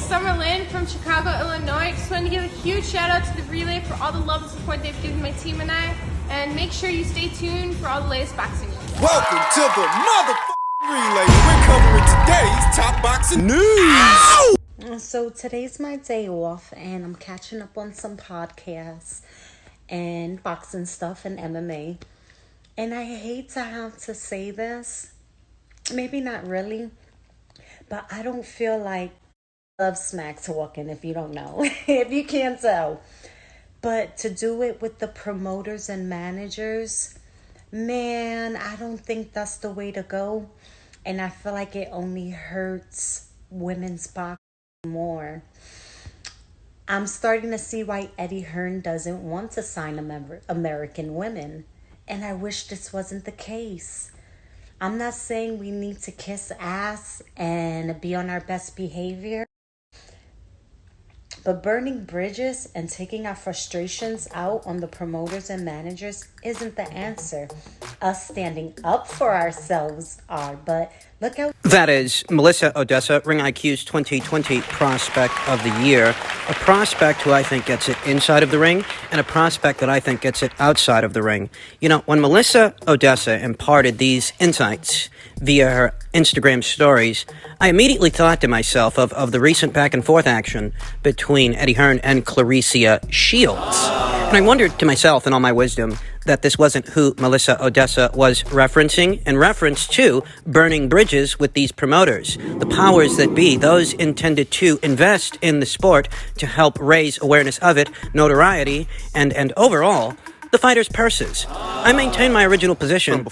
Summerlin from Chicago, Illinois. Just wanted to give a huge shout out to the Relay for all the love and support they've given my team and I. And make sure you stay tuned for all the latest boxing news. Welcome to the motherfucking Relay. We're covering today's top boxing news. So today's my day off, and I'm catching up on some podcasts and boxing stuff and MMA. And I hate to have to say this, maybe not really, but I don't feel like love smack talking, if you don't know, if you can't tell. But to do it with the promoters and managers, man, I don't think that's the way to go. And I feel like it only hurts women's boxing more. I'm starting to see why Eddie Hearn doesn't want to sign American women. And I wish this wasn't the case. I'm not saying we need to kiss ass and be on our best behavior. But burning bridges and taking our frustrations out on the promoters and managers isn't the answer. Us standing up for ourselves are, but look out. That is Melissa Oddessa, Ring IQ's 2020 Prospect of the Year. A prospect who I think gets it inside of the ring, and a prospect that I think gets it outside of the ring. You know, when Melissa Oddessa imparted these insights via her Instagram stories, I immediately thought to myself of the recent back and forth action between Eddie Hearn and Clarissa Shields. And I wondered to myself in all my wisdom that this wasn't who Melissa Oddessa was referencing in reference to burning bridges with these promoters. The powers that be, those intended to invest in the sport to help raise awareness of it, notoriety, and overall, the fighters' purses. I maintain my original position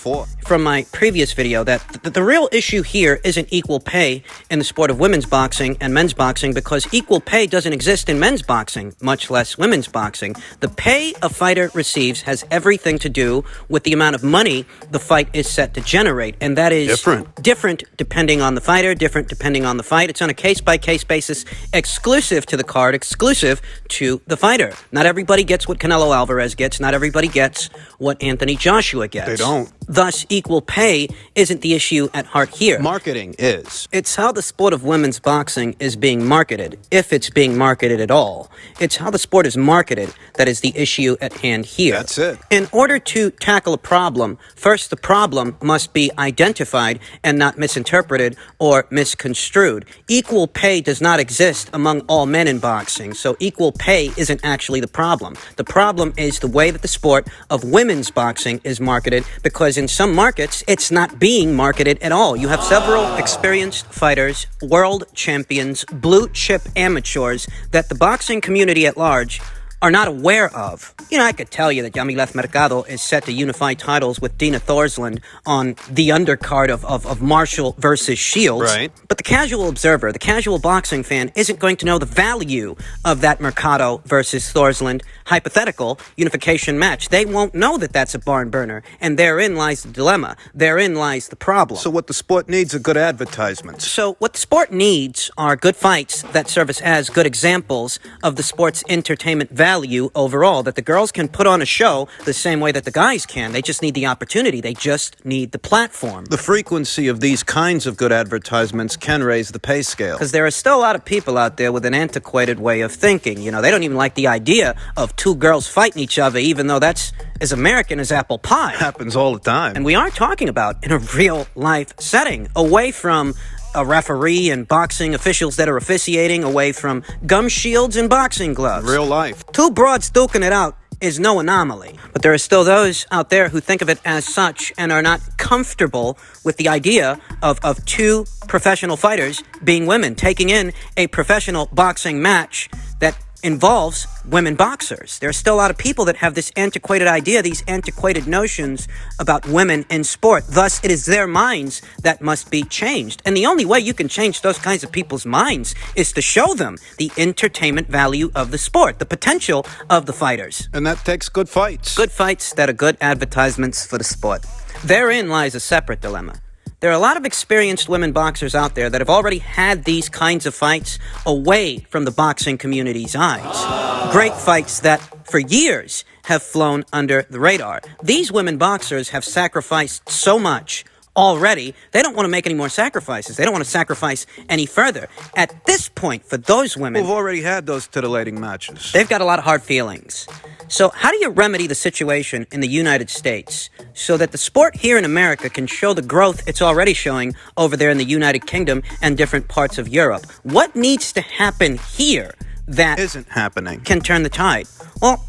from my previous video that the real issue here isn't equal pay in the sport of women's boxing and men's boxing, because equal pay doesn't exist in men's boxing, much less women's boxing. The pay a fighter receives has everything to do with the amount of money the fight is set to generate, and that is different depending on the fighter, different depending on the fight. It's on a case-by-case basis, exclusive to the card, exclusive to the fighter. Not everybody gets what Canelo Alvarez gets, not everybody gets what Anthony Joshua gets. They don't. Thus, equal pay isn't the issue at heart here. Marketing is. It's how the sport of women's boxing is being marketed, if it's being marketed at all. It's how the sport is marketed that is the issue at hand here. That's it. In order to tackle a problem, first the problem must be identified and not misinterpreted or misconstrued. Equal pay does not exist among all men in boxing, so equal pay isn't actually the problem. The problem is the way that the sport of women's boxing is marketed, because in some markets, it's not being marketed at all. You have several experienced fighters, world champions, blue chip amateurs that the boxing community at large are not aware of. You know, I could tell you that Yamileth Mercado is set to unify titles with Dina Thorsland on the undercard of Marshall versus Shields. Right. But the casual observer, the casual boxing fan, isn't going to know the value of that Mercado versus Thorsland hypothetical unification match. They won't know that that's a barn burner. And therein lies the dilemma. Therein lies the problem. So what the sport needs are good advertisements. So what the sport needs are good fights that serve as good examples of the sport's entertainment value overall, that the girls can put on a show the same way that the guys can. They just need the opportunity. They just need the platform. The frequency of these kinds of good advertisements can raise the pay scale. Because there are still a lot of people out there with an antiquated way of thinking. You know, they don't even like the idea of two girls fighting each other, even though that's as American as apple pie. Happens all the time. And we are talking about in a real life setting, away from a referee and boxing officials that are officiating, away from gum shields and boxing gloves. Real life. Two broads duking it out is no anomaly. But there are still those out there who think of it as such and are not comfortable with the idea of two professional fighters being women, taking in a professional boxing match that involves women boxers. There are still a lot of people that have this antiquated idea, these antiquated notions about women in sport. Thus, it is their minds that must be changed. And the only way you can change those kinds of people's minds is to show them the entertainment value of the sport, the potential of the fighters. And that takes good fights. Good fights that are good advertisements for the sport. Therein lies a separate dilemma. There are a lot of experienced women boxers out there that have already had these kinds of fights away from the boxing community's eyes. Great fights that, for years, have flown under the radar. These women boxers have sacrificed so much already. They don't want to make any more sacrifices. They don't want to sacrifice any further. At this point, for those women, We've already had those titillating matches. they've got a lot of hard feelings. So how do you remedy the situation in the United States so that the sport here in America can show the growth it's already showing over there in the United Kingdom and different parts of Europe? What needs to happen here that Isn't happening. can turn the tide? Well,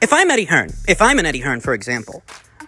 if I'm an Eddie Hearn, for example,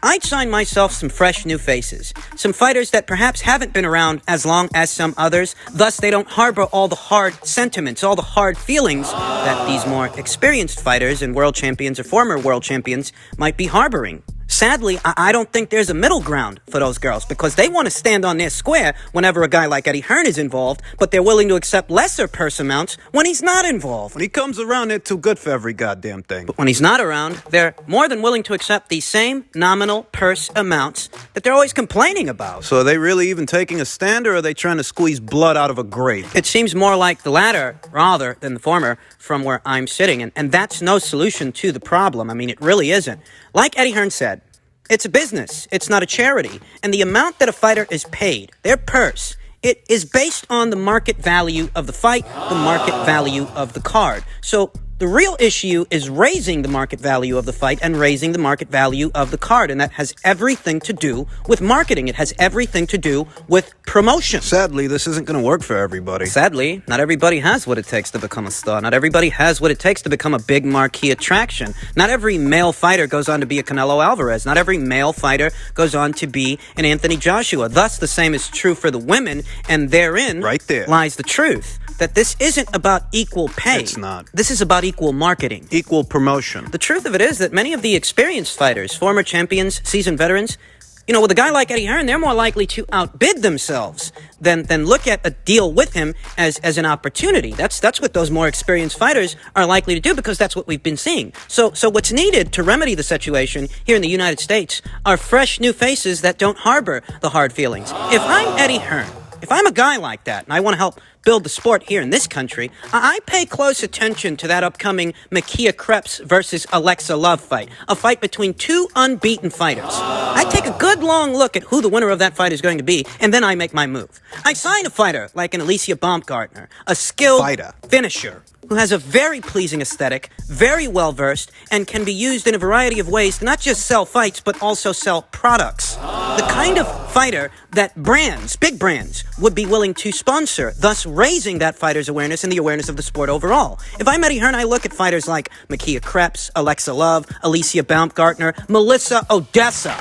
I'd sign myself some fresh new faces, some fighters that perhaps haven't been around as long as some others, thus they don't harbor all the hard sentiments, all the hard feelings that these more experienced fighters and world champions or former world champions might be harboring. Sadly, I don't think there's a middle ground for those girls because they want to stand on their square whenever a guy like Eddie Hearn is involved, but they're willing to accept lesser purse amounts when he's not involved. When he comes around, they're too good for every goddamn thing. When he's not around, they're more than willing to accept the same nominal purse amounts that they're always complaining about. So are they really even taking a stand, or are they trying to squeeze blood out of a grape? It seems more like the latter rather than the former from where I'm sitting, and that's no solution to the problem. I mean, it really isn't. Like Eddie Hearn said, it's a business, it's not a charity, and the amount that a fighter is paid, their purse, it is based on the market value of the fight, the market value of the card. So the real issue is raising the market value of the fight and raising the market value of the card, and that has everything to do with marketing. It has everything to do with promotion. Sadly, this isn't going to work for everybody. Sadly, not everybody has what it takes to become a star. Not everybody has what it takes to become a big marquee attraction. Not every male fighter goes on to be a Canelo Alvarez. Not every male fighter goes on to be an Anthony Joshua. Thus, the same is true for the women, and therein Right there. lies the truth. That this isn't about equal pay. It's not. This is about equal marketing. Equal promotion. The truth of it is that many of the experienced fighters, former champions, seasoned veterans, with a guy like Eddie Hearn, they're more likely to outbid themselves than look at a deal with him as an opportunity. That's what those more experienced fighters are likely to do because that's what we've been seeing. So what's needed to remedy the situation here in the United States are fresh new faces that don't harbor the hard feelings. If I'm Eddie Hearn, if I'm a guy like that and I want to help build the sport here in this country, I pay close attention to that upcoming Makia Krebs versus Alexa Love fight, a fight between two unbeaten fighters. I take a good long look at who the winner of that fight is going to be, and then I make my move. I sign a fighter like an Alicia Baumgartner, a skilled Fighter. finisher who has a very pleasing aesthetic, very well-versed, and can be used in a variety of ways to not just sell fights, but also sell products. The kind of fighter that brands, big brands, would be willing to sponsor, thus raising that fighter's awareness and the awareness of the sport overall. If I'm Eddie Hearn, I look at fighters like Makia Krebs, Alexa Love, Alicia Baumgartner, Melissa Oddessa,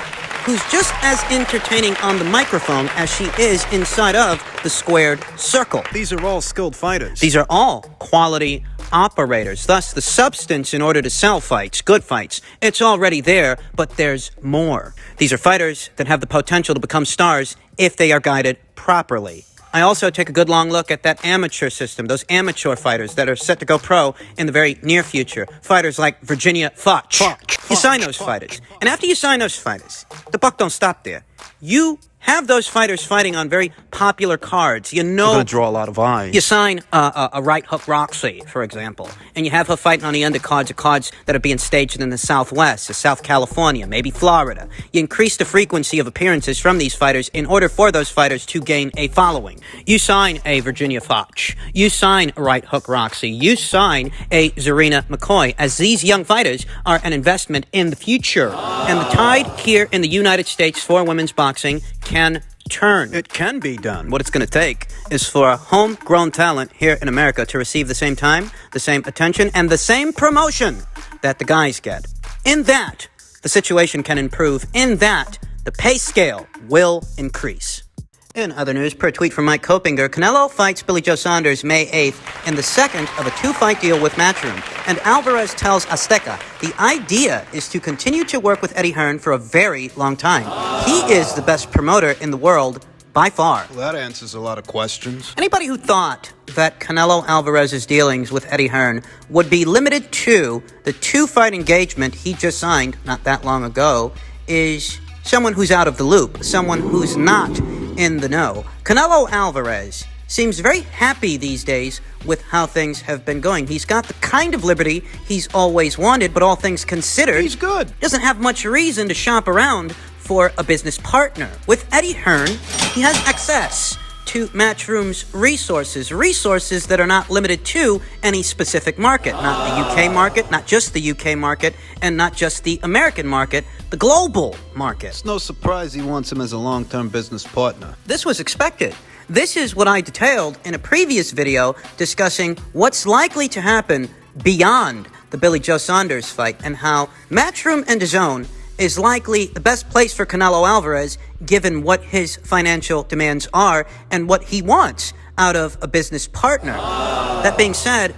who's just as entertaining on the microphone as she is inside of the squared circle. These are all skilled fighters. These are all quality operators. Thus, the substance in order to sell fights, good fights, it's already there, but there's more. These are fighters that have the potential to become stars if they are guided properly. I also take a good long look at that amateur system, those amateur fighters that are set to go pro in the very near future. Fighters like Virginia Foch. You sign those fighters. And after you sign those fighters, the buck don't stop there. You have those fighters fighting on very popular cards. You're going to draw a lot of eyes. You sign a right hook Roxy, for example, and you have her fighting on the undercards of cards that are being staged in the Southwest, or South California, maybe Florida. You increase the frequency of appearances from these fighters in order for those fighters to gain a following. You sign a Virginia Foch. You sign a right hook Roxy. You sign a Zarina McCoy, as these young fighters are an investment in the future. And the tide here in the United States for women's boxing can turn. It can be done. What it's going to take is for a homegrown talent here in America to receive the same time, the same attention, and the same promotion that the guys get. In that, the situation can improve. In that, the pay scale will increase. In other news, per tweet from Mike Kopinger, Canelo fights Billy Joe Saunders May 8th in the second of a two-fight deal with Matchroom. And Alvarez tells Azteca the idea is to continue to work with Eddie Hearn for a very long time. He is the best promoter in the world by far. Well, that answers a lot of questions. Anybody who thought that Canelo Alvarez's dealings with Eddie Hearn would be limited to the two-fight engagement he just signed not that long ago is someone who's out of the loop, someone who's not in the know. Canelo Alvarez seems very happy these days with how things have been going. He's got the kind of liberty he's always wanted, but all things considered, He's good. doesn't have much reason to shop around for a business partner. With Eddie Hearn, he has access to Matchroom's resources that are not limited to any specific market, not the UK market, not just the UK market, and not just the American market, the global market. It's no surprise he wants him as a long-term business partner. This was expected. This is what I detailed in a previous video discussing what's likely to happen beyond the Billy Joe Saunders fight and how Matchroom and DAZN is likely the best place for Canelo Alvarez given what his financial demands are and what he wants out of a business partner. That being said,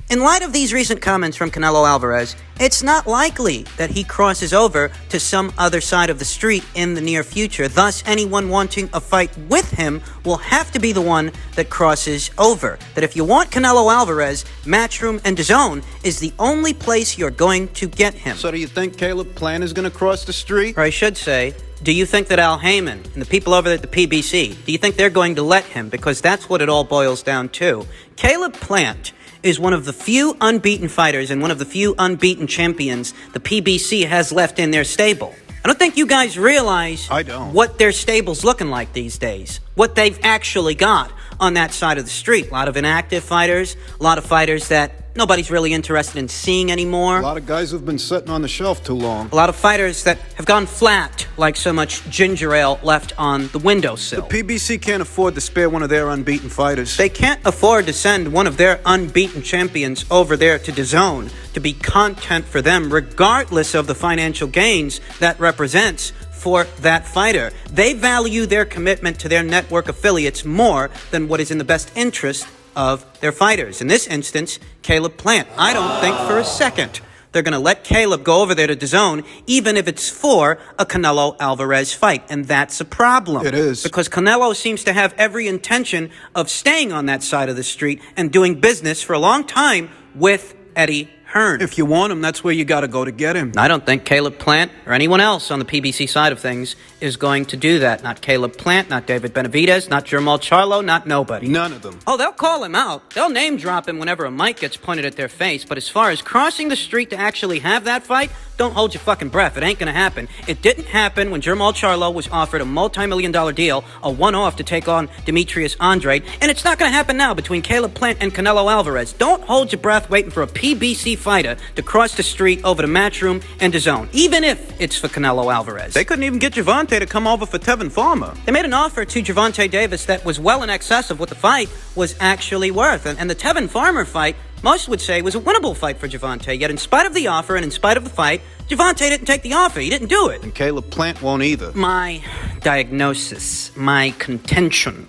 in light of these recent comments from Canelo Alvarez, it's not likely that he crosses over to some other side of the street in the near future. Thus, anyone wanting a fight with him will have to be the one that crosses over. That if you want Canelo Alvarez, Matchroom and DAZN is the only place you're going to get him. So do you think Caleb Plant is going to cross the street? Or I should say, do you think that Al Heyman and the people over at the PBC, do you think they're going to let him? Because that's what it all boils down to. Caleb Plant is one of the few unbeaten fighters and one of the few unbeaten champions the PBC has left in their stable. I don't think you guys realize what their stable's looking like these days, what they've actually got on that side of the street. A lot of inactive fighters, a lot of fighters that nobody's really interested in seeing anymore. A lot of guys who've been sitting on the shelf too long. A lot of fighters that have gone flat like so much ginger ale left on the windowsill. The PBC can't afford to spare one of their unbeaten fighters. They can't afford to send one of their unbeaten champions over there to DAZN to be content for them, regardless of the financial gains that represents for that fighter. They value their commitment to their network affiliates more than what is in the best interest of their fighters. In this instance, Caleb Plant. I don't think for a second they're going to let Caleb go over there to DAZN, even if it's for a Canelo Alvarez fight. And that's a problem. It is. Because Canelo seems to have every intention of staying on that side of the street and doing business for a long time with Eddie Hearn. If you want him, that's where you got to go to get him. I don't think Caleb Plant or anyone else on the PBC side of things is going to do that. Not Caleb Plant, not David Benavidez, not Jermall Charlo, not nobody. None of them. Oh, they'll call him out. They'll name drop him whenever a mic gets pointed at their face. But as far as crossing the street to actually have that fight, don't hold your fucking breath. It ain't going to happen. It didn't happen when Jermall Charlo was offered a multi-million-dollar deal, a one-off to take on Demetrius Andrade. And it's not going to happen now between Caleb Plant and Canelo Alvarez. Don't hold your breath waiting for a PBC fighter to cross the street over to Matchroom and DAZN, even if it's for Canelo Alvarez. They couldn't even get Gervonta to come over for Tevin Farmer. They made an offer to Gervonta Davis that was well in excess of what the fight was actually worth. And the Tevin Farmer fight, most would say, was a winnable fight for Gervonta. Yet in spite of the offer and in spite of the fight, Gervonta didn't take the offer. He didn't do it. And Caleb Plant won't either. My diagnosis, my contention,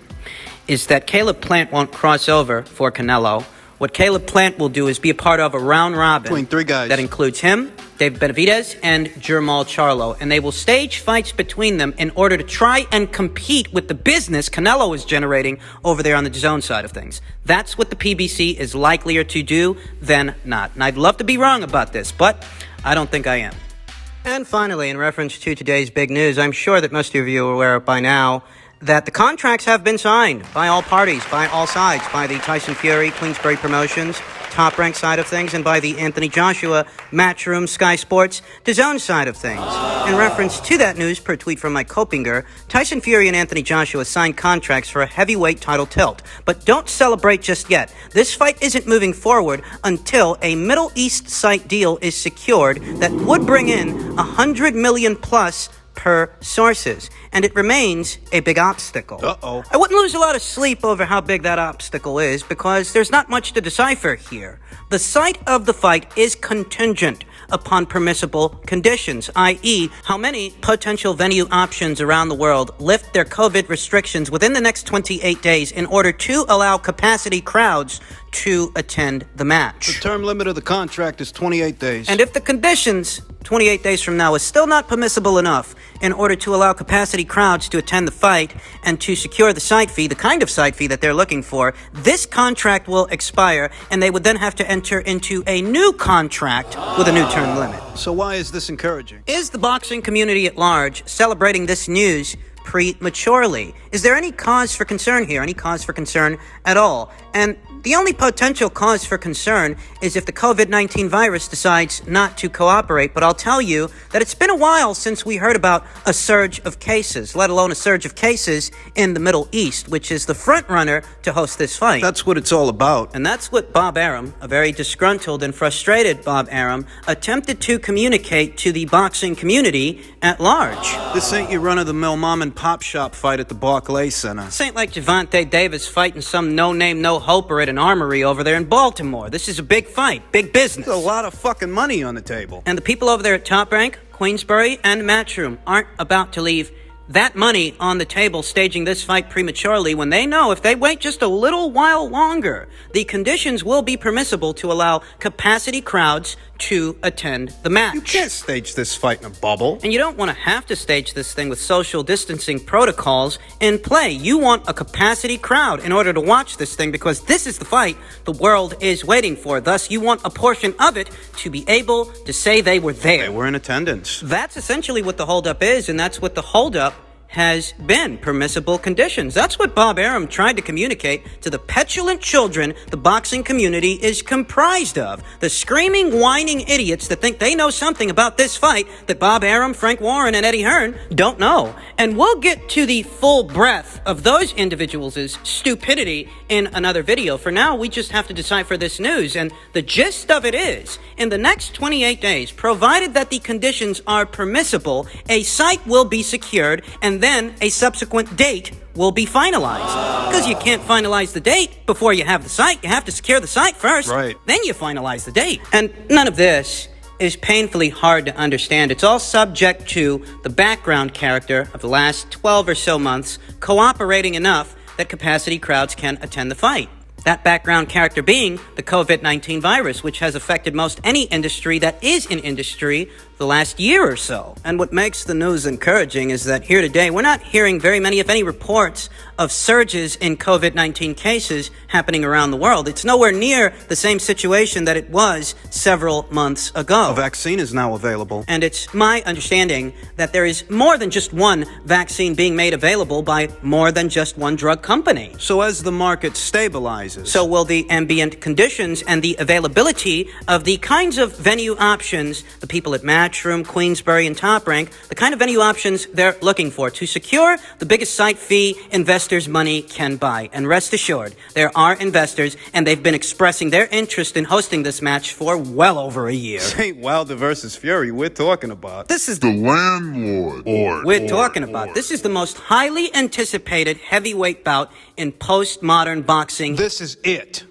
is that Caleb Plant won't cross over for Canelo. What Caleb Plant will do is be a part of a round robin between three guys that includes him, David Benavidez, and Jermall Charlo. And they will stage fights between them in order to try and compete with the business Canelo is generating over there on the DAZN side of things. That's what the PBC is likelier to do than not. And I'd love to be wrong about this, but I don't think I am. And finally, in reference to today's big news, I'm sure that most of you are aware by now that the contracts have been signed by all parties, by all sides, by the Tyson Fury, Queensberry Promotions, Top Rank side of things, and by the Anthony Joshua, Matchroom, Sky Sports, DAZN side of things. In reference to that news, per tweet from Mike Kopinger, Tyson Fury and Anthony Joshua signed contracts for a heavyweight title tilt. But don't celebrate just yet. This fight isn't moving forward until a Middle East site deal is secured that would bring in $100 million plus per sources, and it remains a big obstacle. I wouldn't lose a lot of sleep over how big that obstacle is because there's not much to decipher here. The site of the fight is contingent upon permissible conditions, i.e., how many potential venue options around the world lift their COVID restrictions within the next 28 days in order to allow capacity crowds to attend the match. The term limit of the contract is 28 days. And if the conditions 28 days from now is still not permissible enough in order to allow capacity crowds to attend the fight and to secure the site fee, the kind of site fee that they're looking for, this contract will expire and they would then have to enter into a new contract with a new term limit. So why is this encouraging? Is the boxing community at large celebrating this news prematurely? Is there any cause for concern here? Any cause for concern at all? And The only potential cause for concern is if the COVID-19 virus decides not to cooperate, but I'll tell you that it's been a while since we heard about a surge of cases, let alone a surge of cases in the Middle East, which is the front runner to host this fight. That's what it's all about. And that's what Bob Arum, a very disgruntled and frustrated Bob Arum, attempted to communicate to the boxing community at large. This ain't your run-of-the-mill mom-and-pop shop fight at the Barclays Center. This ain't like Gervonta Davis fighting some no-name, no-hoper at an armory over there in Baltimore. This is a big fight, big business. There's a lot of fucking money on the table. And the people over there at Top Rank, Queensbury, and Matchroom aren't about to leave that money on the table staging this fight prematurely when they know if they wait just a little while longer, the conditions will be permissible to allow capacity crowds to attend the match. You can't stage this fight in a bubble. And you don't want to have to stage this thing with social distancing protocols in play. You want a capacity crowd in order to watch this thing because this is the fight the world is waiting for. Thus, you want a portion of it to be able to say they were there. They were in attendance. That's essentially what the holdup is, and that's what the holdup has been, permissible conditions. That's what Bob Arum tried to communicate to the petulant children the boxing community is comprised of. The screaming, whining idiots that think they know something about this fight that Bob Arum, Frank Warren, and Eddie Hearn don't know. And we'll get to the full breadth of those individuals' stupidity in another video. For now, we just have to decipher this news. And the gist of it is, in the next 28 days, provided that the conditions are permissible, a site will be secured and then a subsequent date will be finalized. Because you can't finalize the date before you have the site. You have to secure the site first. Right. Then you finalize the date. And none of this is painfully hard to understand. It's all subject to the background character of the last 12 or so months cooperating enough that capacity crowds can attend the fight. That background character being the COVID-19 virus, which has affected most any industry that is in industry the last year or so. And what makes the news encouraging is that here today, we're not hearing very many, if any, reports of surges in COVID-19 cases happening around the world. It's nowhere near the same situation that it was several months ago. A vaccine is now available. And it's my understanding that there is more than just one vaccine being made available by more than just one drug company. So as the market stabilizes, so will the ambient conditions and the availability of the kinds of venue options the people at Matchroom, Queensbury, and Top Rank, the kind of venue options they're looking for to secure the biggest site fee investors' money can buy. And rest assured, there are investors, and they've been expressing their interest in hosting this match for well over a year. This ain't Wilder versus Fury we're talking about. This is the landlord. This is the most highly anticipated heavyweight bout in postmodern boxing. This is it.